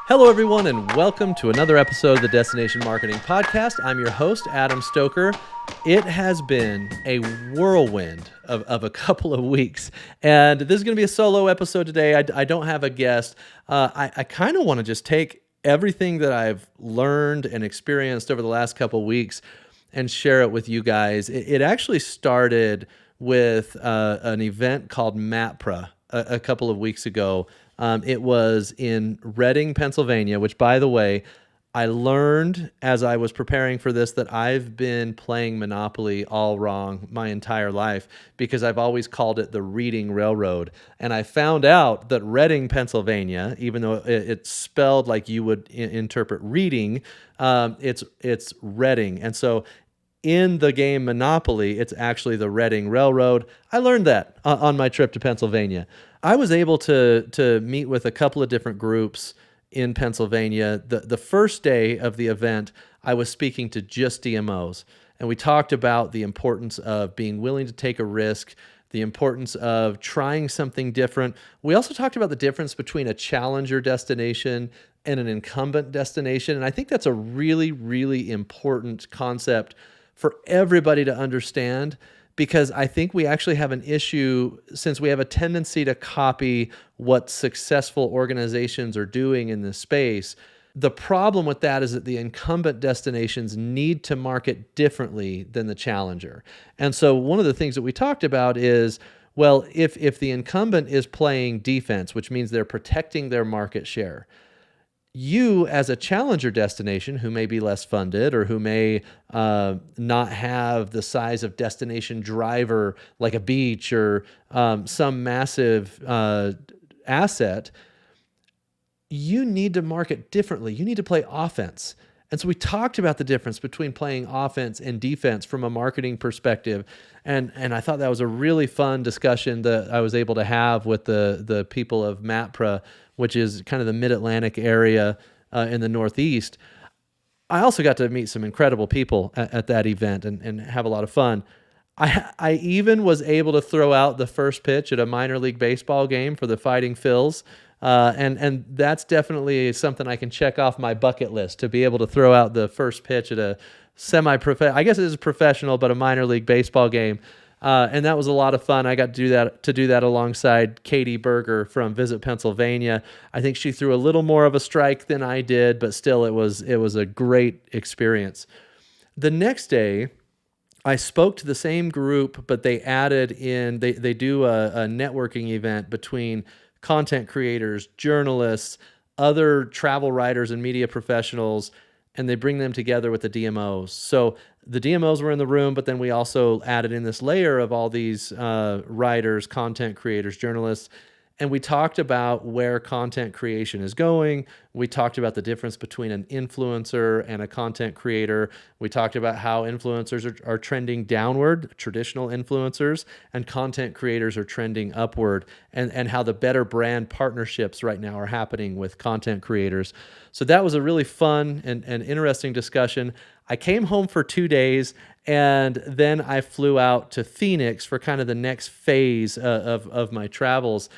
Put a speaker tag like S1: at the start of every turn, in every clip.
S1: Hello, everyone, and welcome to another episode of the Destination Marketing Podcast. I'm your host, Adam Stoker. It has been a whirlwind of a couple of weeks, and this is going to be a solo episode today. I don't have a guest. I kind of want to just take everything that I've learned and experienced over the last couple of weeks and share it with you guys. It actually started with an event called MatPra a couple of weeks ago. It was in Reading, Pennsylvania, which, by the way, I learned as I was preparing for this that I've been playing Monopoly all wrong my entire life because I've always called it the Reading Railroad. And I found out that Reading, Pennsylvania, even though it's spelled like you would interpret reading, it's Reading. And so in the game Monopoly, it's actually the Reading Railroad. I learned that on my trip to Pennsylvania. I was able to meet with a couple of different groups in Pennsylvania. The first day of the event, I was speaking to just DMOs, and we talked about the importance of being willing to take a risk, the importance of trying something different. We also talked about the difference between a challenger destination and an incumbent destination, and I think that's a really, really important concept for everybody to understand, because I think we actually have an issue since we have a tendency to copy what successful organizations are doing in this space. The problem with that is that the incumbent destinations need to market differently than the challenger. And so one of the things that we talked about is, well, if the incumbent is playing defense, which means they're protecting their market share, you as a challenger destination who may be less funded or who may not have the size of destination driver like a beach or some massive asset, you need to market differently. You need to play offense. And so we talked about the difference between playing offense and defense from a marketing perspective. And I thought that was a really fun discussion that I was able to have with the people of MatPra, which is kind of the mid-Atlantic area in the Northeast. I also got to meet some incredible people at that event and have a lot of fun. I even was able to throw out the first pitch at a minor league baseball game for the Fighting Phils. And that's definitely something I can check off my bucket list, to be able to throw out the first pitch at a I guess it is professional, but a minor league baseball game. And that was a lot of fun. I got to do that alongside Katie Berger from Visit Pennsylvania. I think she threw a little more of a strike than I did, but still it was a great experience. The next day, I spoke to the same group, but they added in, they do a networking event between content creators, journalists, other travel writers and media professionals, and they bring them together with the DMOs. So the DMOs were in the room, but then we also added in this layer of all these writers, content creators, journalists, and we talked about where content creation is going. We talked about the difference between an influencer and a content creator. We talked about how influencers are trending downward, traditional influencers, and content creators are trending upward, and how the better brand partnerships right now are happening with content creators. So that was a really fun and interesting discussion. I came home for 2 days, and then I flew out to Phoenix for kind of the next phase of my travels.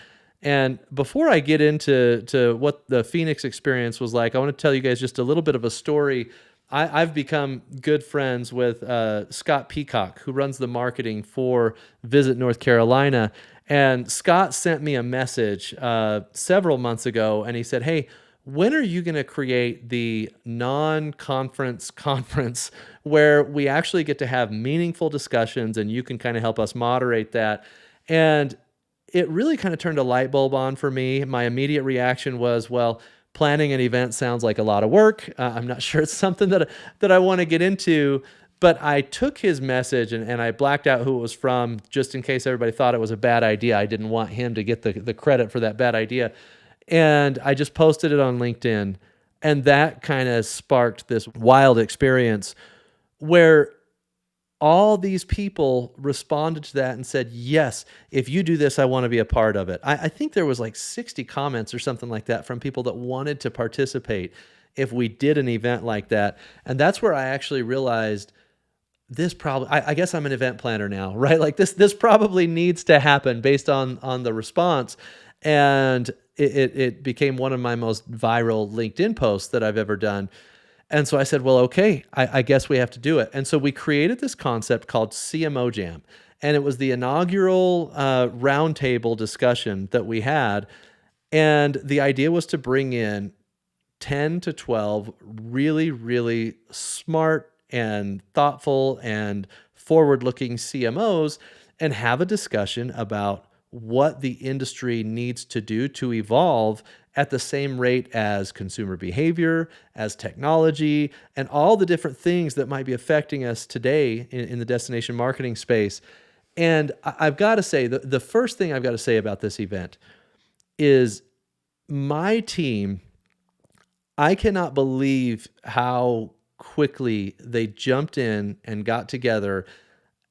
S1: And before I get into what the Phoenix experience was like, I want to tell you guys just a little bit of a story. I've become good friends with Scott Peacock, who runs the marketing for Visit North Carolina. And Scott sent me a message several months ago, and he said, "Hey, when are you going to create the non-conference conference where we actually get to have meaningful discussions and you can kind of help us moderate that?" And it really kind of turned a light bulb on for me. My immediate reaction was, well, planning an event sounds like a lot of work. I'm not sure it's something that I want to get into, but I took his message and I blacked out who it was from just in case everybody thought it was a bad idea. I didn't want him to get the credit for that bad idea. And I just posted it on LinkedIn, and that kind of sparked this wild experience where all these people responded to that and said, yes, if you do this, I want to be a part of it. I think there was like 60 comments or something like that from people that wanted to participate if we did an event like that. And that's where I actually realized this probably, I guess I'm an event planner now, right? Like this probably needs to happen based on the response. And it became one of my most viral LinkedIn posts that I've ever done. And so I said, well, okay, I guess we have to do it. And so we created this concept called CMO Jam. And it was the inaugural roundtable discussion that we had. And the idea was to bring in 10 to 12 really, really smart and thoughtful and forward-looking CMOs and have a discussion about what the industry needs to do to evolve at the same rate as consumer behavior, as technology, and all the different things that might be affecting us today in the destination marketing space. And I've got to say, the first thing I've got to say about this event is my team, I cannot believe how quickly they jumped in and got together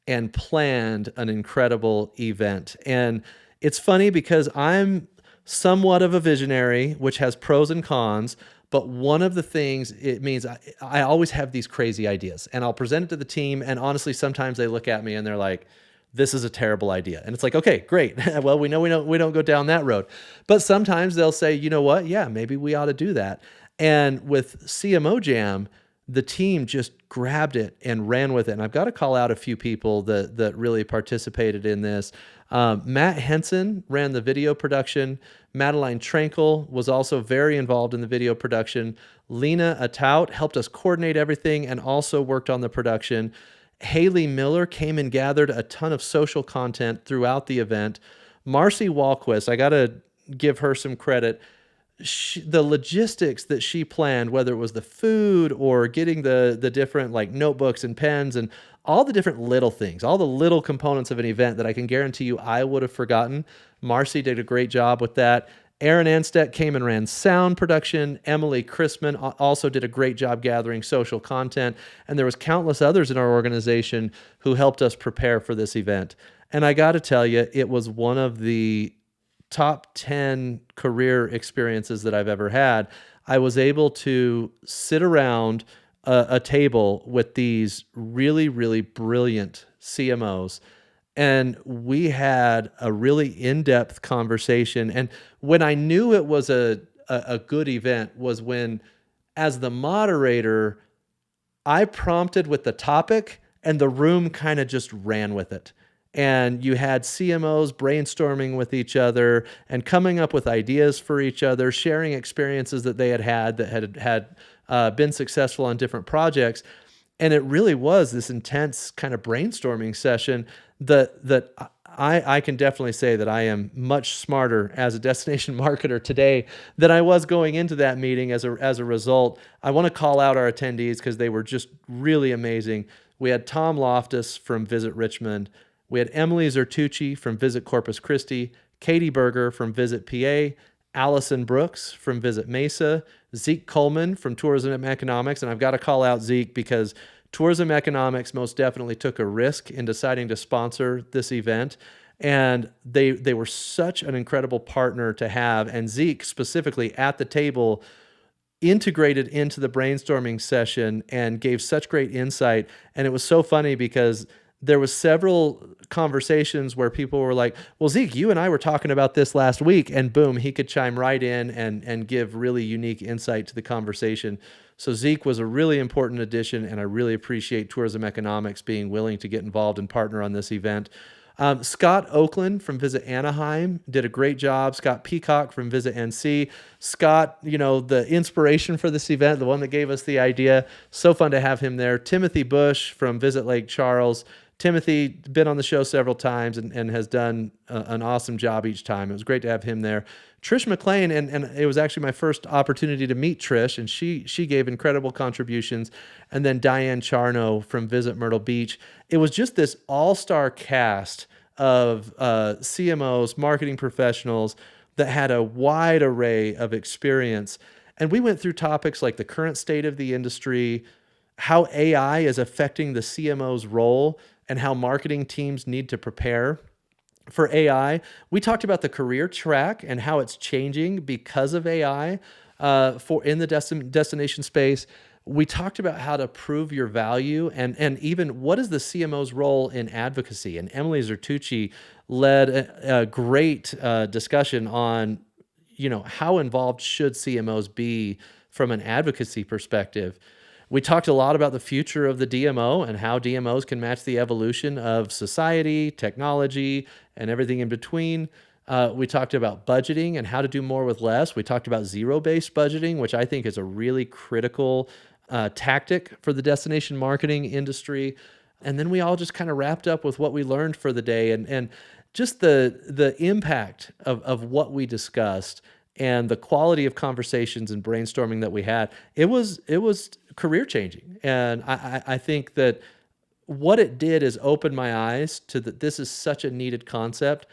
S1: and planned an incredible event. And it's funny because I'm somewhat of a visionary, which has pros and cons. But one of the things it means, I always have these crazy ideas and I'll present it to the team. And honestly, sometimes they look at me and they're like, this is a terrible idea. And it's like, okay, great. Well, we know we don't go down that road. But sometimes they'll say, you know what? Yeah, maybe we ought to do that. And with CMO Jam, the team just grabbed it and ran with it. And I've got to call out a few people that really participated in this. Matt Henson ran the video production. Madeline Trankel was also very involved in the video production. Lena Atout helped us coordinate everything and also worked on the production. Haley Miller came and gathered a ton of social content throughout the event. Marcy Walquist, I got to give her some credit. The logistics that she planned, whether it was the food or getting the different like notebooks and pens and all the different little things, all the little components of an event that I can guarantee you I would have forgotten. Marcy did a great job with that. Aaron Anstedt came and ran sound production. Emily Chrisman also did a great job gathering social content. And there was countless others in our organization who helped us prepare for this event. And I got to tell you, it was one of the top 10 career experiences that I've ever had. I was able to sit around a table with these really, really brilliant CMOs, and we had a really in-depth conversation. And when I knew it was a good event was when, as the moderator, I prompted with the topic and the room kind of just ran with it. And you had CMOs brainstorming with each other and coming up with ideas for each other, sharing experiences that they had been successful on different projects. And it really was this intense kind of brainstorming session that I can definitely say that I am much smarter as a destination marketer today than I was going into that meeting as a result. I want to call out our attendees because they were just really amazing. We had Tom Loftus from Visit Richmond. We had Emily Zertucci from Visit Corpus Christi, Katie Berger from Visit PA, Allison Brooks from Visit Mesa, Zeke Coleman from Tourism and Economics. And I've got to call out Zeke because Tourism Economics most definitely took a risk in deciding to sponsor this event. And they were such an incredible partner to have. And Zeke specifically at the table integrated into the brainstorming session and gave such great insight. And it was so funny because there was several conversations where people were like, well, Zeke, you and I were talking about this last week, and boom, he could chime right in and give really unique insight to the conversation. So Zeke was a really important addition, and I really appreciate Tourism Economics being willing to get involved and partner on this event. Scott Oakland from Visit Anaheim did a great job. Scott Peacock from Visit NC. Scott, the inspiration for this event, the one that gave us the idea. So fun to have him there. Timothy Bush from Visit Lake Charles. Timothy been on the show several times and has done an awesome job each time. It was great to have him there. Trish McLean, and it was actually my first opportunity to meet Trish, and she gave incredible contributions. And then Diane Charno from Visit Myrtle Beach. It was just this all-star cast of CMOs, marketing professionals that had a wide array of experience. And we went through topics like the current state of the industry, how AI is affecting the CMO's role, and how marketing teams need to prepare for AI. We talked about the career track and how it's changing because of AI in the destination space. We talked about how to prove your value and even what is the CMO's role in advocacy. And Emily Zertucci led a great discussion on how involved should CMOs be from an advocacy perspective? We talked a lot about the future of the DMO and how DMOs can match the evolution of society, technology, and everything in between. We talked about budgeting and how to do more with less. We talked about zero-based budgeting, which I think is a really critical tactic for the destination marketing industry. And then we all just kind of wrapped up with what we learned for the day and just the impact of what we discussed and the quality of conversations and brainstorming that we had. It was career changing. And I think that what it did is open my eyes to that this is such a needed concept.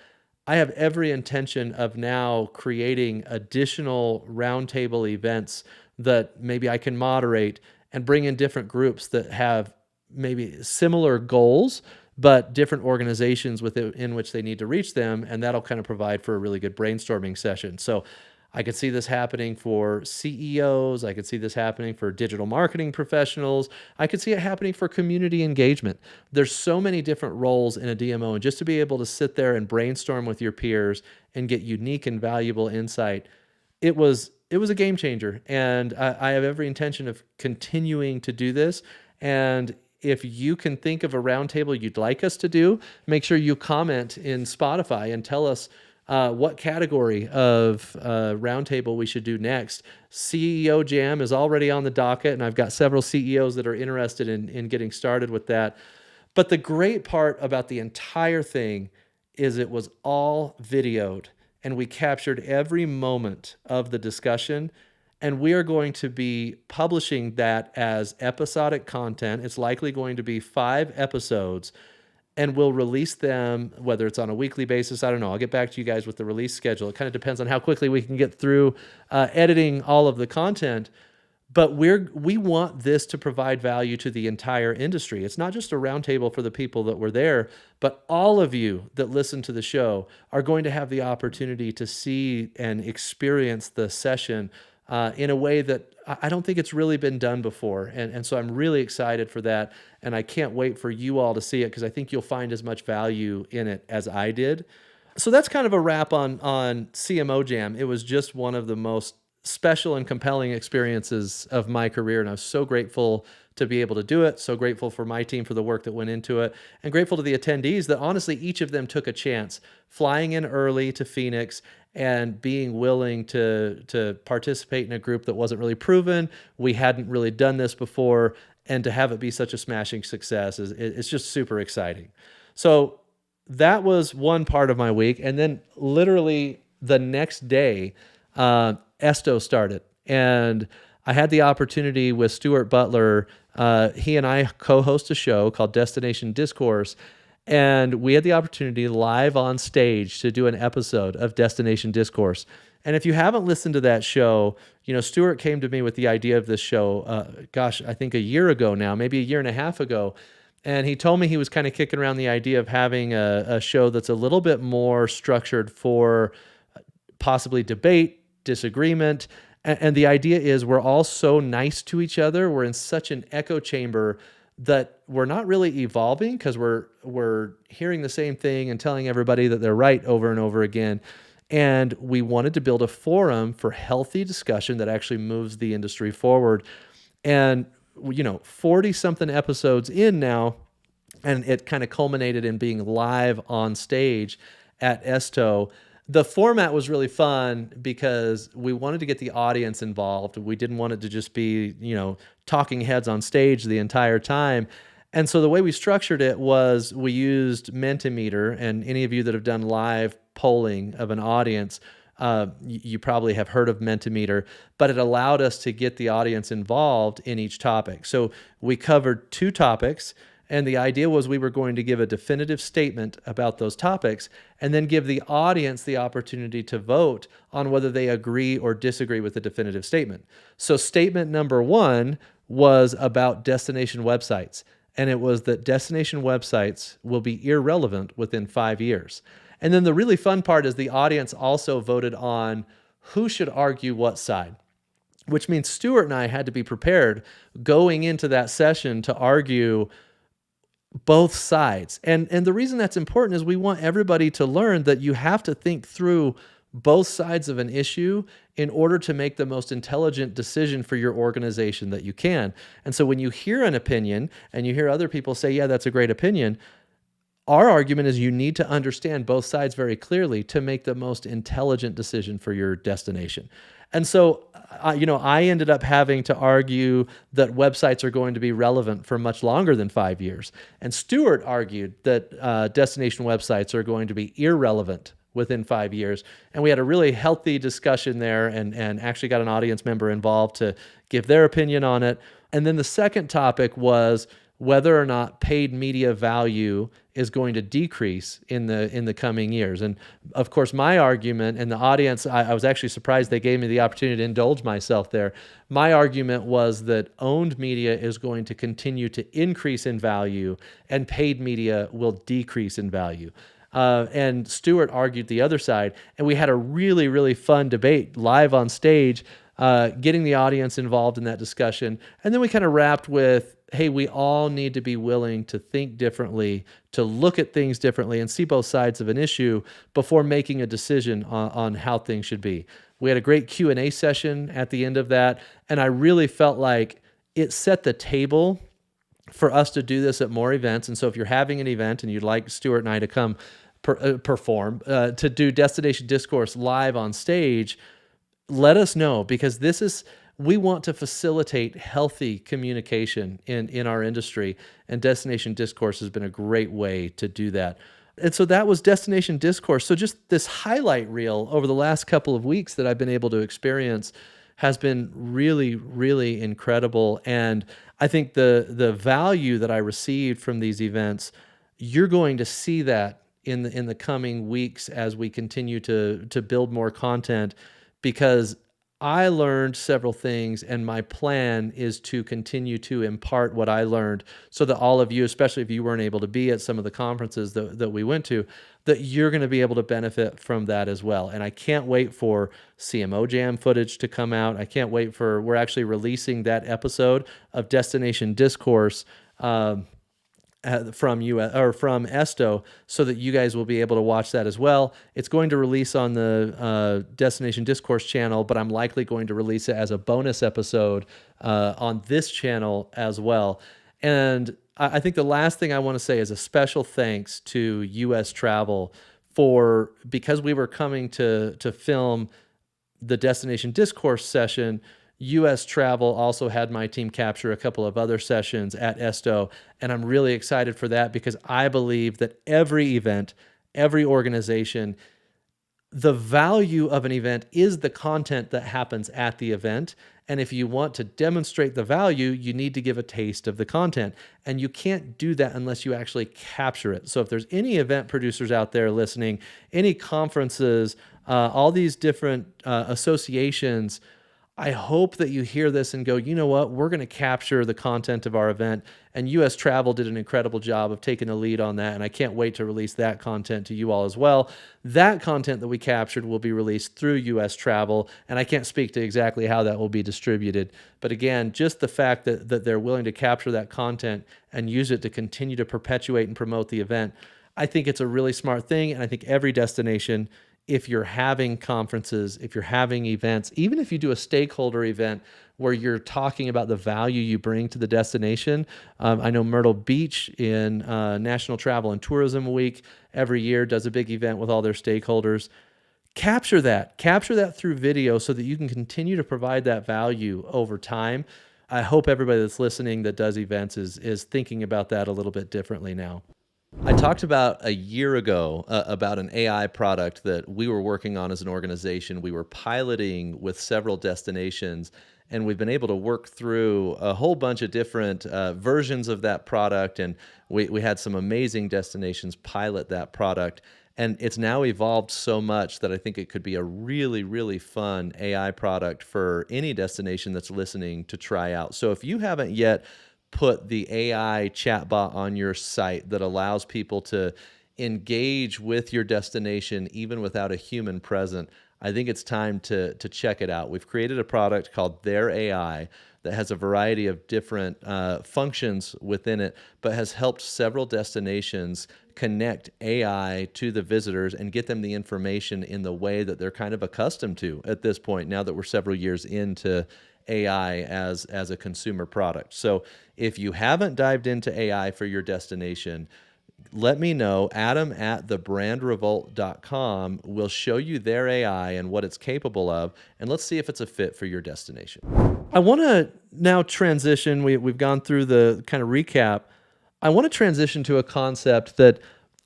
S1: I have every intention of now creating additional roundtable events that maybe I can moderate and bring in different groups that have maybe similar goals, but different organizations in which they need to reach them. And that'll kind of provide for a really good brainstorming session. So I could see this happening for CEOs. I could see this happening for digital marketing professionals. I could see it happening for community engagement. There's so many different roles in a DMO, and just to be able to sit there and brainstorm with your peers and get unique and valuable insight, it was a game changer. And I have every intention of continuing to do this. And if you can think of a roundtable you'd like us to do, make sure you comment in Spotify and tell us what category of roundtable we should do next. CMO Jam is already on the docket, and I've got several CEOs that are interested in getting started with that. But the great part about the entire thing is it was all videoed, and we captured every moment of the discussion. And we are going to be publishing that as episodic content. It's likely going to be 5 episodes. And we'll release them, whether it's on a weekly basis. I don't know. I'll get back to you guys with the release schedule. It kind of depends on how quickly we can get through editing all of the content. But we want this to provide value to the entire industry. It's not just a roundtable for the people that were there, but all of you that listen to the show are going to have the opportunity to see and experience the session in a way that I don't think it's really been done before. And so I'm really excited for that. And I can't wait for you all to see it because I think you'll find as much value in it as I did. So that's kind of a wrap on CMO Jam. It was just one of the most special and compelling experiences of my career. And I was so grateful to be able to do it. So grateful for my team for the work that went into it, and grateful to the attendees that honestly, each of them took a chance, flying in early to Phoenix and being willing to participate in a group that wasn't really proven. We hadn't really done this before, and to have it be such a smashing success it's just super exciting. So that was one part of my week. And then literally the next day, ESTO started, and I had the opportunity with Stuart Butler. He and I co-host a show called Destination Discourse, and we had the opportunity live on stage to do an episode of Destination Discourse. And if you haven't listened to that show, Stuart came to me with the idea of this show, I think a year ago now, maybe a year and a half ago. And he told me he was kind of kicking around the idea of having a show that's a little bit more structured for possibly debate, disagreement. And the idea is we're all so nice to each other. We're in such an echo chamber that we're not really evolving because we're hearing the same thing and telling everybody that they're right over and over again. And we wanted to build a forum for healthy discussion that actually moves the industry forward. And 40 something episodes in now, and it kind of culminated in being live on stage at ESTO. The format was really fun because we wanted to get the audience involved. We didn't want it to just be, talking heads on stage the entire time. And so the way we structured it was we used Mentimeter, and any of you that have done live polling of an audience, you probably have heard of Mentimeter, but it allowed us to get the audience involved in each topic. So we covered 2 topics. And the idea was we were going to give a definitive statement about those topics and then give the audience the opportunity to vote on whether they agree or disagree with the definitive statement. So statement number 1 was about destination websites. And it was that destination websites will be irrelevant within 5 years. And then the really fun part is the audience also voted on who should argue what side, which means Stuart and I had to be prepared going into that session to argue both sides. And the reason that's important is we want everybody to learn that you have to think through both sides of an issue in order to make the most intelligent decision for your organization that you can. And so when you hear an opinion and you hear other people say, yeah, that's a great opinion, our argument is you need to understand both sides very clearly to make the most intelligent decision for your destination. And so, I ended up having to argue that websites are going to be relevant for much longer than 5 years. And Stuart argued that destination websites are going to be irrelevant within 5 years. And we had a really healthy discussion there and actually got an audience member involved to give their opinion on it. And then the second topic was whether or not paid media value is going to decrease in the coming years. And of course, my argument, and the audience, I was actually surprised they gave me the opportunity to indulge myself there. My argument was that owned media is going to continue to increase in value and paid media will decrease in value. And Stuart argued the other side, and we had a really, really fun debate live on stage, getting the audience involved in that discussion. And then we kind of wrapped with, hey, we all need to be willing to think differently, to look at things differently and see both sides of an issue before making a decision on how things should be. We had a great Q&A session at the end of that, and I really felt like it set the table for us to do this at more events. And so if you're having an event and you'd like Stuart and I to come perform, to do Destination Discourse live on stage, let us know, because we want to facilitate healthy communication in our industry, and Destination Discourse has been a great way to do that. And so that was Destination Discourse. So just this highlight reel over the last couple of weeks that I've been able to experience has been really, really incredible. And I think the value that I received from these events, you're going to see that in the coming weeks as we continue to build more content, because I learned several things, and my plan is to continue to impart what I learned so that all of you, especially if you weren't able to be at some of the conferences that we went to, that you're going to be able to benefit from that as well. And I can't wait for CMO Jam footage to come out. I can't wait we're actually releasing that episode of Destination Discourse from ESTO, so that you guys will be able to watch that as well. It's going to release on the Destination Discourse channel, but I'm likely going to release it as a bonus episode on this channel as well. And I think the last thing I want to say is a special thanks to US Travel because we were coming to film the Destination Discourse session. US Travel also had my team capture a couple of other sessions at ESTO, and I'm really excited for that, because I believe that every event, every organization, the value of an event is the content that happens at the event. And if you want to demonstrate the value, you need to give a taste of the content. And you can't do that unless you actually capture it. So if there's any event producers out there listening, any conferences, all these different associations, I hope that you hear this and go, you know what, we're going to capture the content of our event. And US Travel did an incredible job of taking the lead on that, and I can't wait to release that content to you all as well. That content that we captured will be released through US Travel, and I can't speak to exactly how that will be distributed. But again, just the fact that they're willing to capture that content and use it to continue to perpetuate and promote the event, I think it's a really smart thing. And I think every destination, if you're having conferences, if you're having events, even if you do a stakeholder event where you're talking about the value you bring to the destination. I know Myrtle Beach in National Travel and Tourism Week every year does a big event with all their stakeholders. Capture that through video so that you can continue to provide that value over time. I hope everybody that's listening that does events is thinking about that a little bit differently now. I talked about a year ago about an AI product that we were working on as an organization. We were piloting with several destinations, and we've been able to work through a whole bunch of different versions of that product, and we had some amazing destinations pilot that product. And it's now evolved so much that I think it could be a really, really fun AI product for any destination that's listening to try out. So if you haven't yet put the AI chatbot on your site that allows people to engage with your destination even without a human present, I think it's time to check it out. We've created a product called Their AI that has a variety of different functions within it, but has helped several destinations connect AI to the visitors and get them the information in the way that they're kind of accustomed to at this point, now that we're several years into AI as a consumer product. So if you haven't dived into AI for your destination, let me know. Adam at thebrandrevolt.com will show you their AI and what it's capable of, and let's see if it's a fit for your destination. I want to now transition. We've gone through the kind of recap. I want to transition to a concept that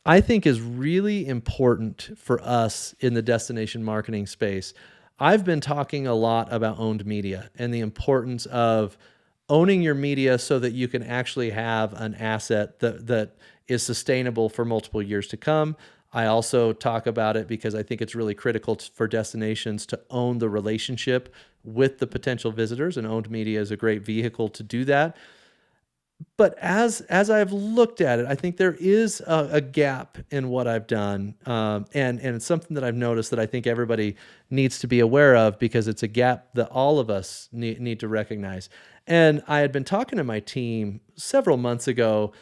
S1: I think is really important for us in the destination marketing space. I've been talking a lot about owned media and the importance of owning your media so that you can actually have an asset that is sustainable for multiple years to come. I also talk about it because I think it's really critical for destinations to own the relationship with the potential visitors, and owned media is a great vehicle to do that. But as I've looked at it, I think there is a gap in what I've done, and it's something that I've noticed that I think everybody needs to be aware of, because it's a gap that all of us need to recognize. And I had been talking to my team several months ago,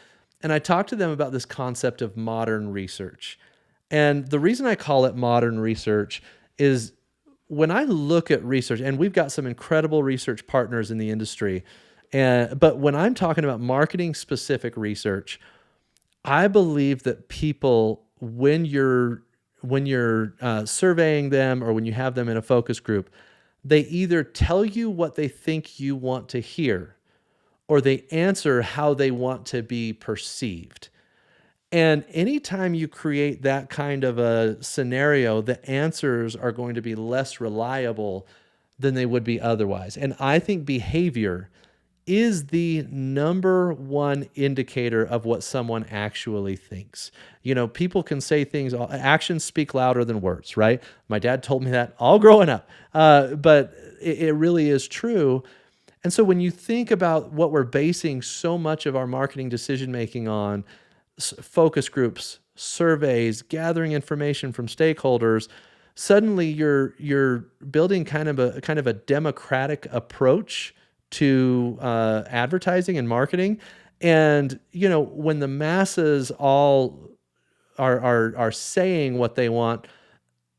S1: and I talked to them about this concept of modern research. And the reason I call it modern research is when I look at research, and we've got some incredible research partners in the industry, but when I'm talking about marketing specific research, I believe that people, when you're surveying them or when you have them in a focus group, they either tell you what they think you want to hear, or they answer how they want to be perceived. And anytime you create that kind of a scenario, the answers are going to be less reliable than they would be otherwise. And I think behavior is the number one indicator of what someone actually thinks. You know, people can say things, actions speak louder than words, right? My dad told me that all growing up, but it really is true. And so when you think about what we're basing so much of our marketing decision-making on, focus groups, surveys, gathering information from stakeholders, suddenly you're building kind of a democratic approach to advertising and marketing. And you know, when the masses all are saying what they want,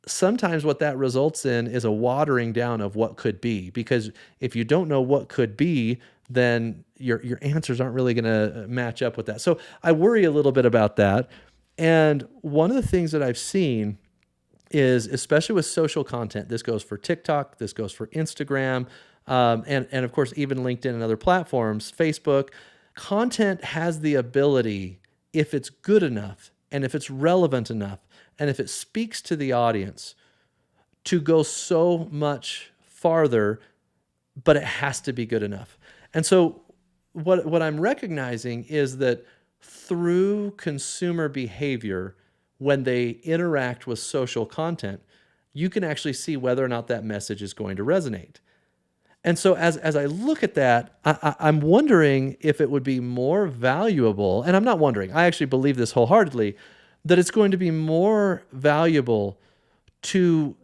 S1: sometimes what that results in is a watering down of what could be, because if you don't know what could be, then your answers aren't really going to match up with that. So I worry a little bit about that. And one of the things that I've seen is, especially with social content, this goes for TikTok, this goes for Instagram, and of course, even LinkedIn and other platforms, Facebook, content has the ability, if it's good enough and if it's relevant enough and if it speaks to the audience, to go so much farther, but it has to be good enough. And so what I'm recognizing is that through consumer behavior, when they interact with social content, you can actually see whether or not that message is going to resonate. And so as I look at that, I'm wondering if it would be more valuable, and I'm not wondering, I actually believe this wholeheartedly, that it's going to be more valuable to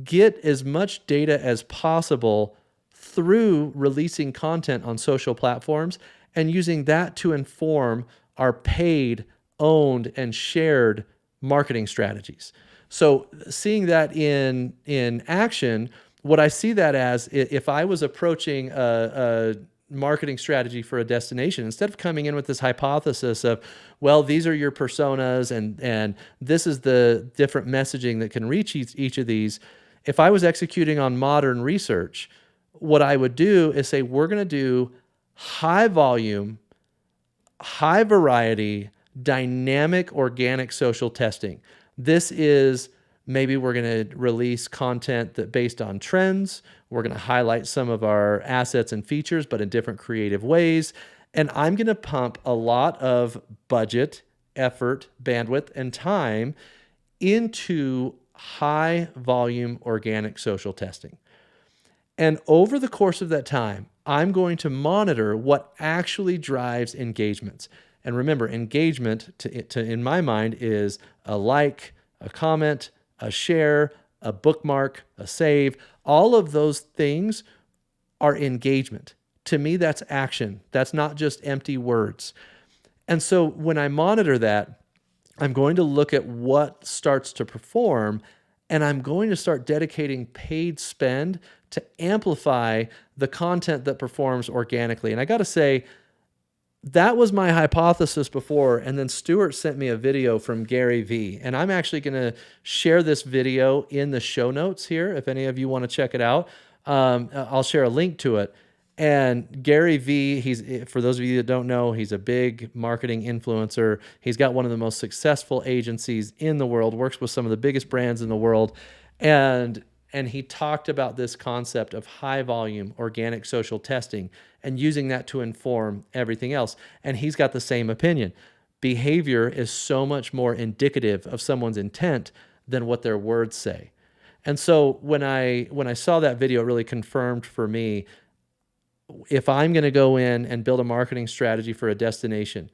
S1: get as much data as possible through releasing content on social platforms and using that to inform our paid, owned, and shared marketing strategies. So seeing that in action, what I see that as, if I was approaching a marketing strategy for a destination, instead of coming in with this hypothesis of, well, these are your personas and this is the different messaging that can reach each of these, if I was executing on modern research, what I would do is say, we're going to do high volume, high variety, dynamic, organic social testing. This is, maybe we're going to release content that based on trends. We're going to highlight some of our assets and features, but in different creative ways. And I'm going to pump a lot of budget, effort, bandwidth, and time into high volume organic social testing. And over the course of that time, I'm going to monitor what actually drives engagements. And remember, engagement in my mind is a like, a comment, a share, a bookmark, a save. All of those things are engagement. To me, that's action. That's not just empty words. And so when I monitor that, I'm going to look at what starts to perform, and I'm going to start dedicating paid spend to amplify the content that performs organically. And I got to say, that was my hypothesis before. And then Stuart sent me a video from Gary Vee. And I'm actually going to share this video in the show notes here. If any of you want to check it out, I'll share a link to it. And Gary Vee, for those of you that don't know, he's a big marketing influencer. He's got one of the most successful agencies in the world, works with some of the biggest brands in the world. And he talked about this concept of high volume organic social testing and using that to inform everything else. And he's got the same opinion. Behavior is so much more indicative of someone's intent than what their words say. And so when I saw that video, it really confirmed for me, if I'm going to go in and build a marketing strategy for a destination,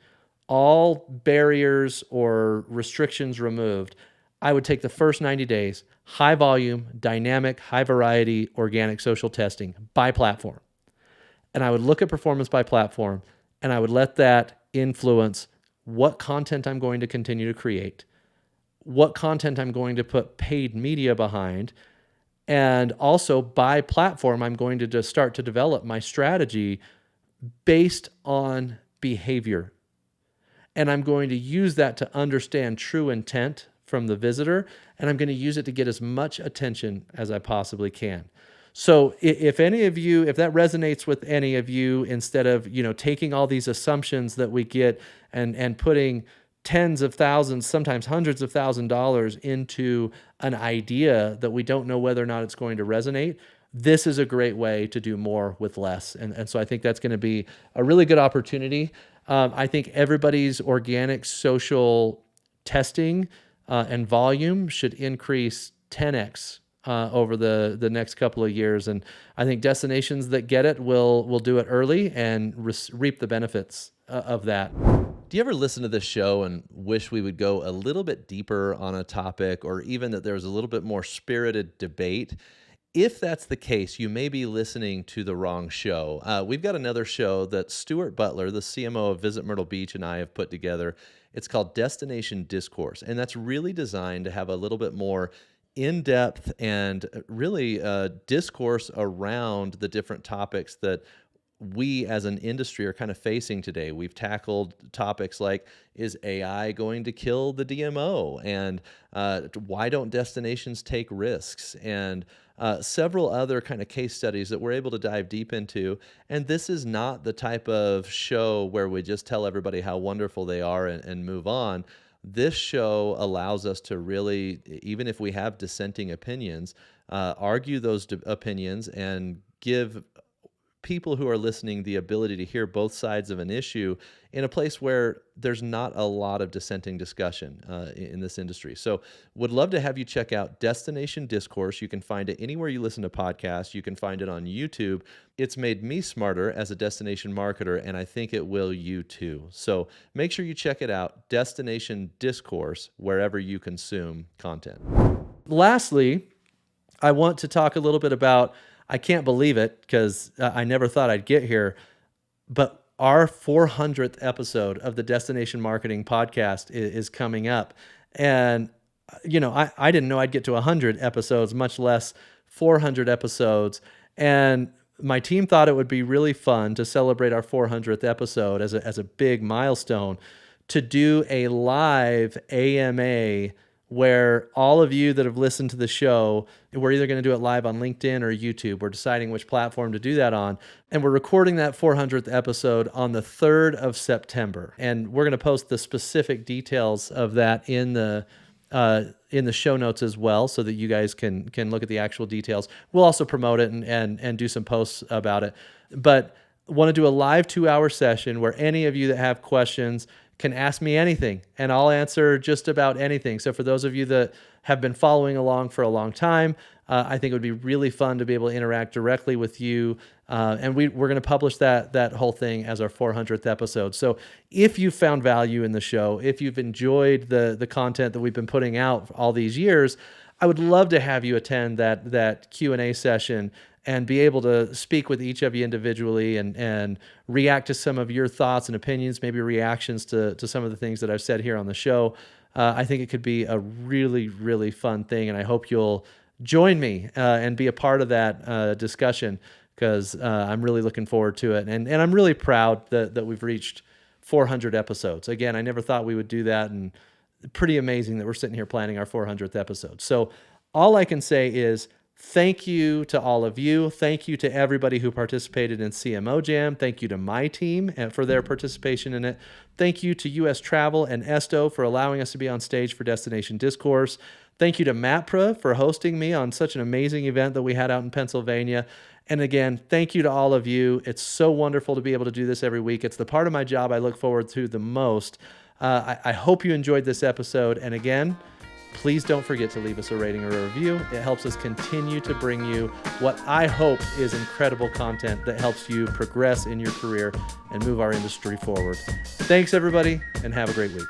S1: all barriers or restrictions removed, I would take the first 90 days, high volume, dynamic, high variety, organic social testing by platform. And I would look at performance by platform, and I would let that influence what content I'm going to continue to create, what content I'm going to put paid media behind, and also by platform, I'm going to just start to develop my strategy based on behavior. And I'm going to use that to understand true intent from the visitor, and I'm going to use it to get as much attention as I possibly can. So if any of you, if that resonates with any of you, instead of, taking all these assumptions that we get and putting tens of thousands, sometimes hundreds of $1,000s into an idea that we don't know whether or not it's going to resonate, this is a great way to do more with less. And so I think that's going to be a really good opportunity. I think everybody's organic social testing and volume should increase 10x over the next couple of years. And I think destinations that get it will do it early and reap the benefits of that. Do you ever listen to this show and wish we would go a little bit deeper on a topic, or even that there was a little bit more spirited debate? If that's the case, you may be listening to the wrong show. We've got another show that Stuart Butler, the CMO of Visit Myrtle Beach, and I have put together. It's called Destination Discourse, and that's really designed to have a little bit more in-depth and really discourse around the different topics that we as an industry are kind of facing today. We've tackled topics like, is AI going to kill the DMO? And why don't destinations take risks? And several other kind of case studies that we're able to dive deep into. And this is not the type of show where we just tell everybody how wonderful they are and move on. This show allows us to really, even if we have dissenting opinions, argue those opinions and give people who are listening the ability to hear both sides of an issue in a place where there's not a lot of dissenting discussion in this industry. So would love to have you check out Destination Discourse. You can find it anywhere you listen to podcasts. You can find it on YouTube. It's made me smarter as a destination marketer, and I think it will you too. So make sure you check it out, Destination Discourse, wherever you consume content. Lastly, I want to talk a little bit about, I can't believe it because I never thought I'd get here, but our 400th episode of the Destination Marketing Podcast is coming up. And, I didn't know I'd get to 100 episodes, much less 400 episodes. And my team thought it would be really fun to celebrate our 400th episode as a big milestone, to do a live AMA where all of you that have listened to the show, we're either going to do it live on LinkedIn or YouTube. We're deciding which platform to do that on. And we're recording that 400th episode on the 3rd of September. And we're going to post the specific details of that in the show notes as well, so that you guys can look at the actual details. We'll also promote it and do some posts about it. But want to do a live 2-hour session where any of you that have questions can ask me anything, and I'll answer just about anything. So for those of you that have been following along for a long time, I think it would be really fun to be able to interact directly with you. And we're going to publish that whole thing as our 400th episode. So if you found value in the show, if you've enjoyed the content that we've been putting out all these years, I would love to have you attend that Q&A session and be able to speak with each of you individually and react to some of your thoughts and opinions, maybe reactions to some of the things that I've said here on the show. I think it could be a really, really fun thing. And I hope you'll join me and be a part of that discussion, because I'm really looking forward to it. And I'm really proud that we've reached 400 episodes. Again, I never thought we would do that, and pretty amazing that we're sitting here planning our 400th episode. So all I can say is thank you to all of you. Thank you to everybody who participated in CMO Jam. Thank you to my team for their participation in it. Thank you to US Travel and ESTO for allowing us to be on stage for Destination Discourse. Thank you to MatPra for hosting me on such an amazing event that we had out in Pennsylvania. And again, thank you to all of you. It's so wonderful to be able to do this every week. It's the part of my job I look forward to the most. I hope you enjoyed this episode. And again, please don't forget to leave us a rating or a review. It helps us continue to bring you what I hope is incredible content that helps you progress in your career and move our industry forward. Thanks, everybody, and have a great week.